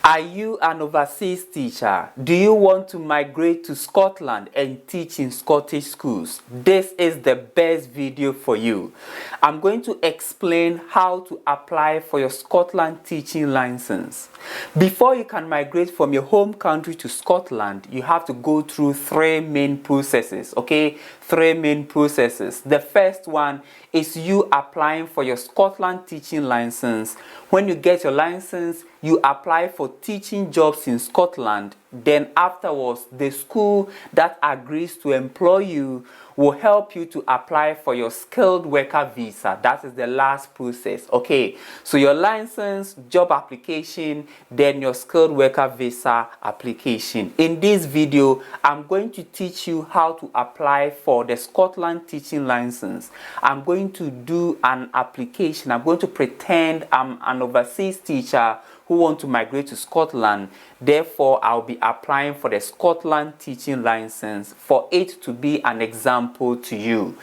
Are you an overseas teacher? Do you want to migrate to Scotland and teach in Scottish schools? This is the best video for you. I'm going to explain how to apply for your Scotland teaching license. Before you can migrate from your home country to Scotland, you have to go through three main processes, okay? Three main processes. The first one is you applying for your Scotland teaching license. When you get your license, you apply for teaching jobs in Scotland. Then afterwards, the school that agrees to employ you will help you to apply for your skilled worker visa. That is the last process. Okay, so your license, job application, then your skilled worker visa application. In this video, I'm going to teach you how to apply for the Scotland teaching license. I'm going to do an application. I'm going to pretend I'm an overseas teacher who want to migrate to Scotland. Therefore, I'll be applying for the Scotland teaching license for it to be an example to you.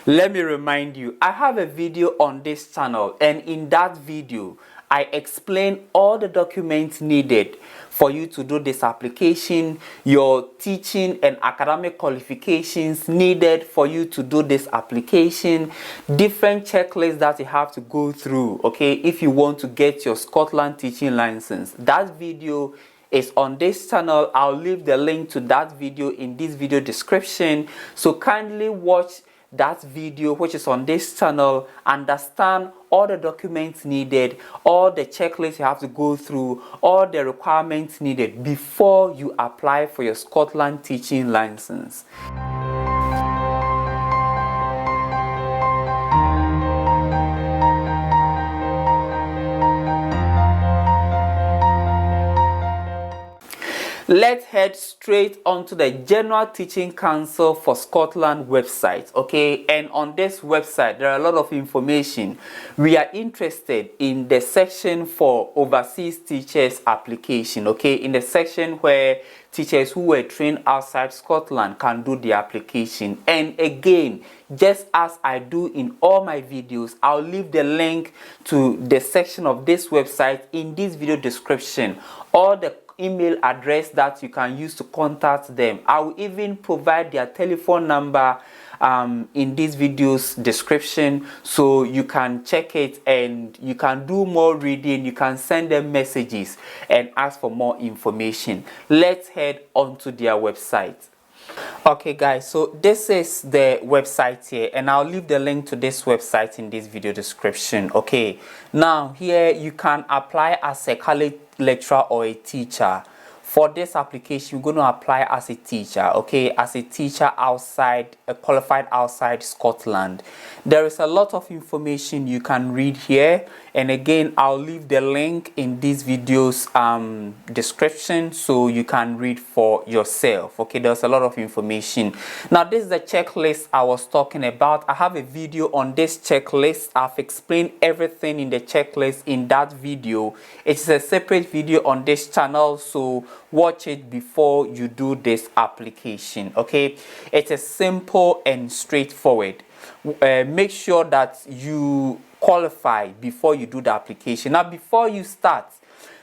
Let me remind you, I have a video on this channel, and in that video, I explain all the documents needed for you to do this application, your teaching and academic qualifications needed for you to do this application, different checklists that you have to go through, okay, if you want to get your Scotland teaching license. That video is on this channel. I'll leave the link to that video in this video description. So kindly watch that video which is on this channel, understand all the documents needed, all the checklists you have to go through, all the requirements needed before you apply for your Scotland teaching license. Let's head straight onto the General Teaching Council for Scotland website, okay? And on this website, there are a lot of information. We are interested in the section for overseas teachers application, okay? In the section where teachers who were trained outside Scotland can do the application. And again, just as I do in all my videos, I'll leave the link to the section of this website in this video description, or the email address that you can use to contact them. I will even provide their telephone number in this video's description, so you can check it and you can do more reading. You can send them messages and ask for more information. Let's head on to their website. Okay guys, so this is the website here, and I'll leave the link to this website in this video description. Okay, now here you can apply as a college lecturer or a teacher. For this application, you're going to apply as a teacher, okay, as a teacher outside, qualified outside Scotland. There is a lot of information you can read here, and again, I'll leave the link in this video's description so you can read for yourself, okay. There's a lot of information. Now, this is the checklist I was talking about. I have a video on this checklist. I've explained everything in the checklist in that video. It's a separate video on this channel, so watch it before you do this application, okay. It is simple and straightforward. Make sure that you qualify before you do the application. Now, before you start,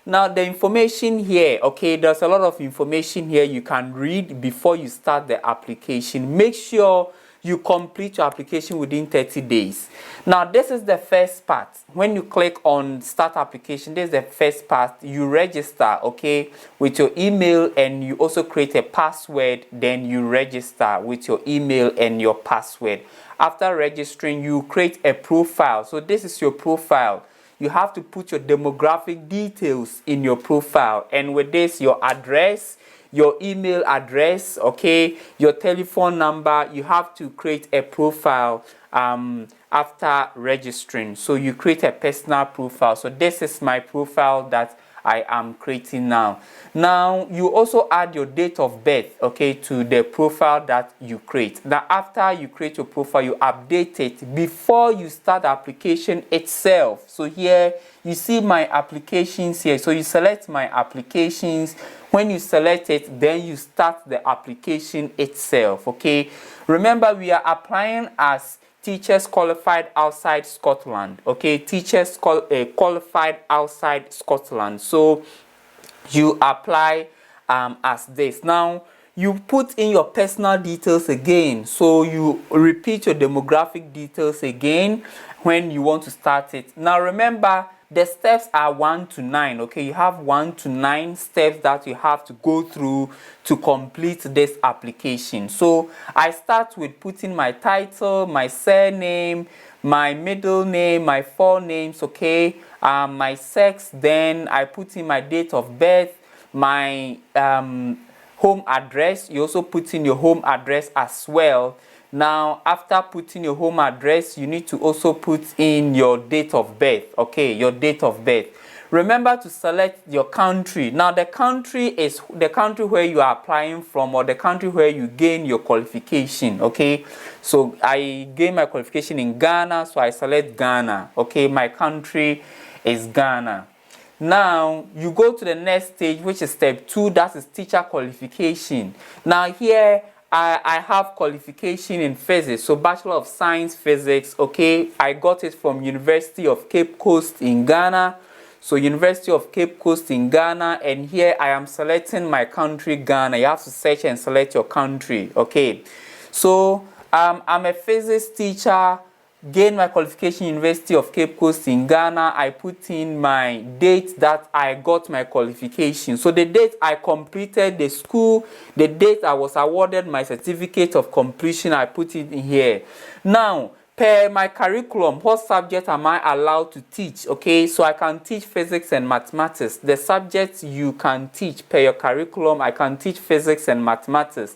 now the information here, okay, there's a lot of information here you can read before you start the application. Make sure you complete your application within 30 days. Now, this is the first part. When you click on start application, this is the first part. You register, okay, with your email, and you also create a password. Then you register with your email and your password. After registering, you create a profile. So this is your profile. You have to put your demographic details in your profile, and with this, your address, your email address, okay, your telephone number. You have to create a profile after registering. So you create a personal profile. So this is my profile that I am creating now. Now, you also add your date of birth, okay, to the profile that you create. Now, after you create your profile, you update it before you start the application itself. So here you see my applications here. So you select my applications. When you select it, then you start the application itself, okay. Remember, we are applying as teachers qualified outside Scotland, okay, teachers qualified outside Scotland. So you apply as this. Now you put in your personal details again, so you repeat your demographic details again when you want to start it. Now remember, the steps are 1 to 9. Okay, you have 1 to 9 steps that you have to go through to complete this application. So I start with putting my title, my surname, my middle name, my full names, okay, my sex. Then I put in my date of birth, my home address. You also put in your home address as well. Now after putting your home address, you need to also put in your date of birth, okay, your date of birth. Remember to select your country. Now the country is the country where you are applying from, or the country where you gain your qualification, okay. So I gain my qualification in Ghana, so I select Ghana, okay. My country is Ghana. Now you go to the next stage, which is step 2, that is teacher qualification. Now here I have qualification in physics, so Bachelor of Science Physics, okay. I got it from University of Cape Coast in Ghana. So University of Cape Coast in Ghana, and here I am selecting my country, Ghana. You have to search and select your country, okay. So I'm a physics teacher, gained my qualification University of Cape Coast in Ghana. I put in my date that I got my qualification. So the date I completed the school, the date I was awarded my certificate of completion, I put it in here. Now, per my curriculum, what subject am I allowed to teach? Okay, so I can teach physics and mathematics. The subjects you can teach per your curriculum, I can teach physics and mathematics.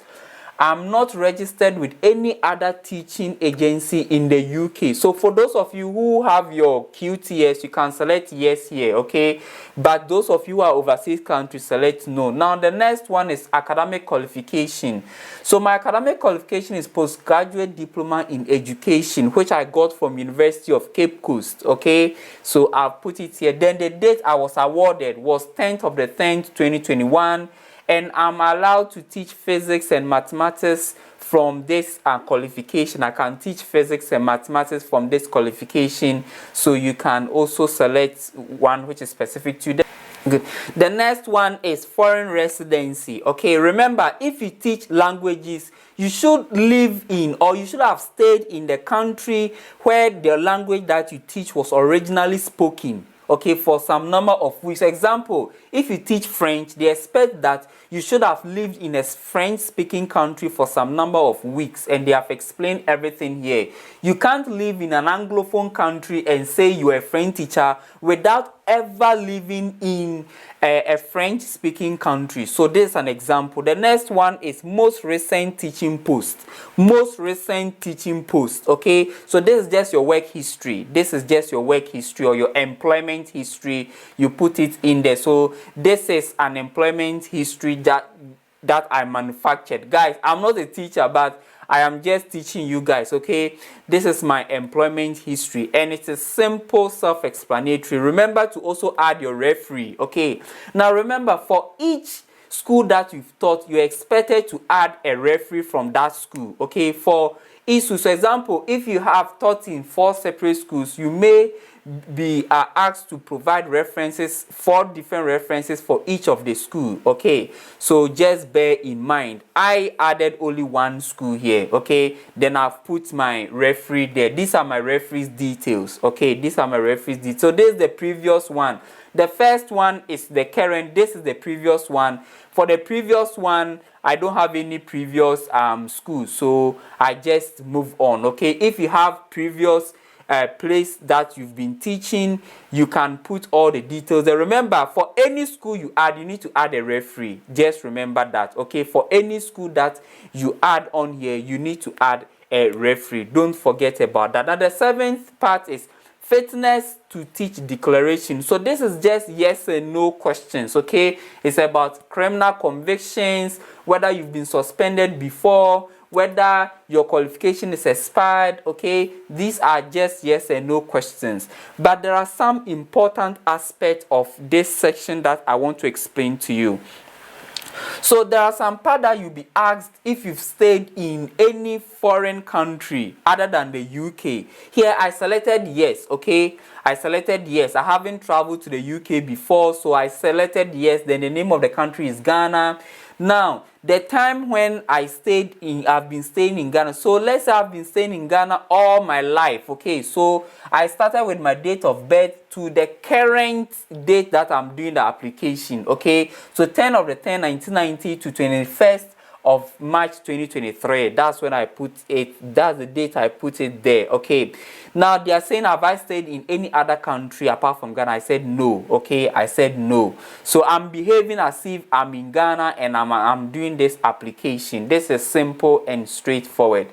I'm not registered with any other teaching agency in the UK. So for those of you who have your QTS, you can select yes here, okay? But those of you who are overseas countries, select no. Now the next one is academic qualification. So my academic qualification is postgraduate diploma in education, which I got from University of Cape Coast, okay? So I've put it here. Then the date I was awarded was 10th of the 10th, 2021. And I'm allowed to teach physics and mathematics from this qualification. I can teach physics and mathematics from this qualification. So you can also select one which is specific to them. Good. The next one is foreign residency. Okay, remember, if you teach languages, you should live in, or you should have stayed in the country where the language that you teach was originally spoken. Okay, for some number of weeks. Example, if you teach French, they expect that you should have lived in a French-speaking country for some number of weeks, and they have explained everything here. You can't live in an Anglophone country and say you're a French teacher without ever living in a French-speaking country. So this is an example. The next one is most recent teaching post. Most recent teaching post, okay? So this is just your work history. This is just your work history or your employment history. You put it in there. So this is an employment history that I manufactured. Guys, I'm not a teacher, but I am just teaching you guys, okay? This is my employment history, and it is simple, self-explanatory. Remember to also add your referee, okay? Now remember, for each school that you've taught, you're expected to add a referee from that school, okay? For each school, for example, if you have taught in 4 separate schools, you may be asked to provide references, 4 different references for each of the school, okay? So just bear in mind, I added only 1 school here, okay? Then I've put my referee there. These are my referee's details, okay? These are my referee's details. So this is the previous one. The first one is the current. This is the previous one. For the previous one, I don't have any previous school, so I just move on, okay? If you have previous place that you've been teaching, you can put all the details there. Remember, for any school you add, you need to add a referee. Just remember that, okay? For any school that you add on here, you need to add a referee. Don't forget about that. Now the 7th part is fitness to teach declaration. So this is just yes and no questions, okay? It's about criminal convictions, whether you've been suspended before, whether your qualification is expired, okay? These are just yes and no questions. But there are some important aspects of this section that I want to explain to you. So there are some part that you'll be asked if you've stayed in any foreign country other than the UK. Here I selected yes, okay? I selected yes. I haven't traveled to the UK before, so I selected yes. Then the name of the country is Ghana. Now, the time when I've been staying in Ghana. So let's say I've been staying in Ghana all my life, okay? So I started with my date of birth to the current date that I'm doing the application, okay? So 10 of the 10, 1990 to 21st of March 2023. That's when I put it. That's the date I put it there, okay? Now they are saying, have I stayed in any other country apart from Ghana? I said no, okay? I said no. So I'm behaving as if I'm in Ghana and I'm doing this application. This is simple and straightforward.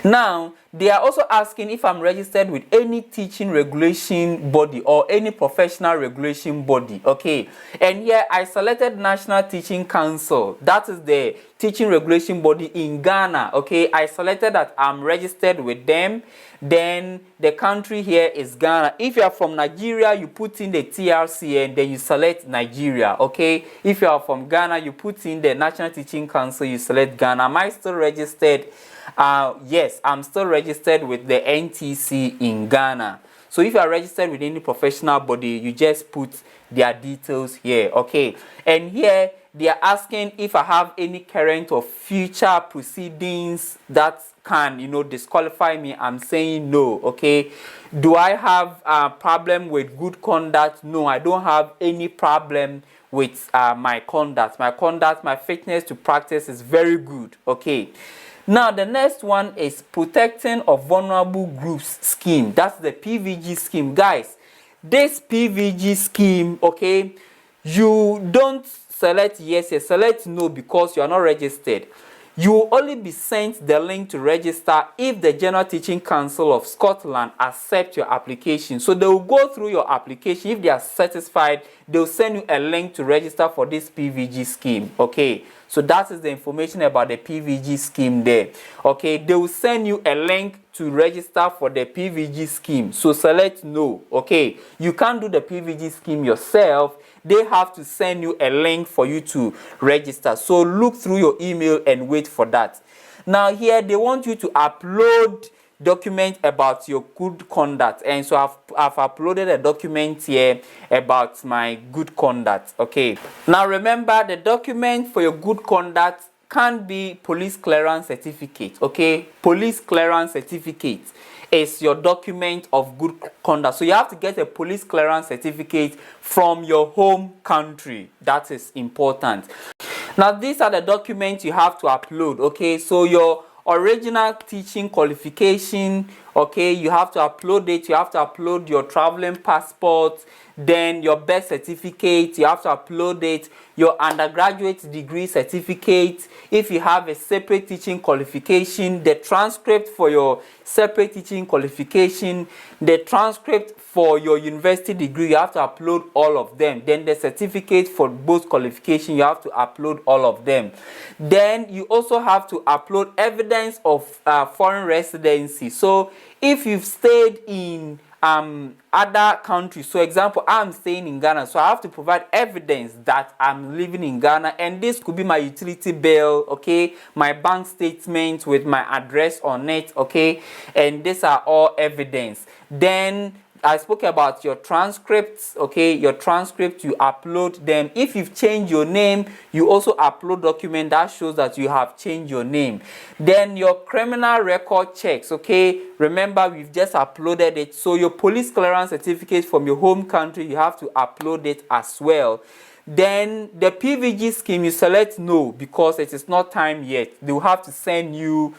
Now, they are also asking if I'm registered with any teaching regulation body or any professional regulation body, okay? And here I selected National Teaching Council. That is the teaching regulation body in Ghana, okay? I selected that I'm registered with them. Then the country here is Ghana. If you are from Nigeria, you put in the TRC and then you select Nigeria, okay? If you are from Ghana, you put in the National Teaching Council, you select Ghana. Am I still registered? Yes, I'm still registered with the NTC in Ghana. So if you are registered with any professional body, you just put their details here, okay? And here they are asking if I have any current or future proceedings that can, disqualify me. I'm saying no, okay? Do I have a problem with good conduct? No, I don't have any problem with my conduct. My fitness to practice is very good, okay? Now, the next one is Protecting of Vulnerable Groups scheme. That's the PVG scheme. Guys, this PVG scheme, okay, you don't select yes, you select no because you are not registered. You will only be sent the link to register if the General Teaching Council of Scotland accept your application. So they will go through your application. If they are satisfied, they will send you a link to register for this PVG scheme, okay? So that is the information about the PVG scheme there, okay? They will send you a link to register for the PVG scheme. So select no, okay? You can't do the PVG scheme yourself. They have to send you a link for you to register. So look through your email and wait for that. Now here they want you to upload document about your good conduct, and so I've uploaded a document here about my good conduct, okay? Now remember, the document for your good conduct can be police clearance certificate, okay? Police clearance certificate is your document of good conduct. So you have to get a police clearance certificate from your home country. That is important. Now these are the documents you have to upload, okay? So your original teaching qualification, okay, you have to upload it. You have to upload your traveling passport, then your birth certificate, you have to upload it, your undergraduate degree certificate. If you have a separate teaching qualification, the transcript for your separate teaching qualification, the transcript for your university degree, you have to upload all of them. Then the certificate for both qualifications, you have to upload all of them. Then you also have to upload evidence of foreign residency. So if you've stayed in other countries, so example, I'm staying in Ghana, so I have to provide evidence that I'm living in Ghana, and this could be my utility bill, okay, my bank statement with my address on it, okay, and these are all evidence. Then I spoke about your transcripts, okay, your transcript, you upload them. If you've changed your name, you also upload document that shows that you have changed your name. Then your criminal record checks, okay, remember we've just uploaded it. So your police clearance certificate from your home country, you have to upload it as well. Then the PVG scheme, you select no because it is not time yet. They will have to send you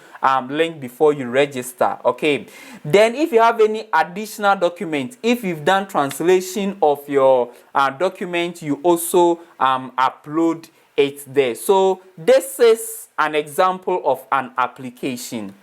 link before you register, okay? Then if you have any additional document, if you've done translation of your document, you also upload it there. So this is an example of an application.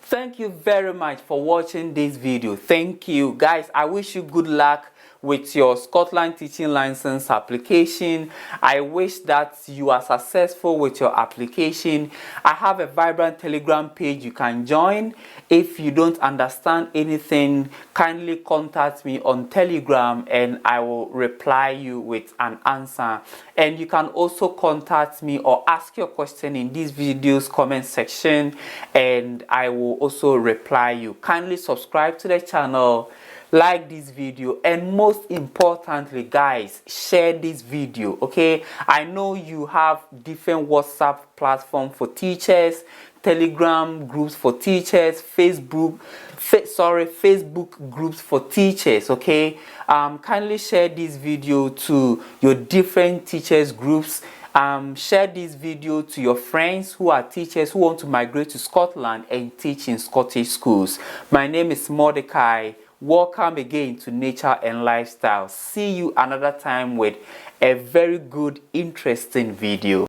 Thank you very much for watching this video. Thank you guys. I wish you good luck with your Scotland teaching license application. I wish that you are successful with your application. I have a vibrant Telegram page you can join. If you don't understand anything, kindly contact me on Telegram and I will reply you with an answer. And you can also contact me or ask your question in this video's comment section and I will also reply you. Kindly subscribe to the channel, like this video, and most importantly guys, share this video. Okay, I know you have different WhatsApp platform for teachers, Telegram groups for teachers, Facebook groups for teachers. Okay, kindly share this video to your different teachers groups. Share this video to your friends who are teachers who want to migrate to Scotland and teach in Scottish schools. My name is Mordecai. Welcome again to Nature and Lifestyle. See you another time with a very good, interesting video.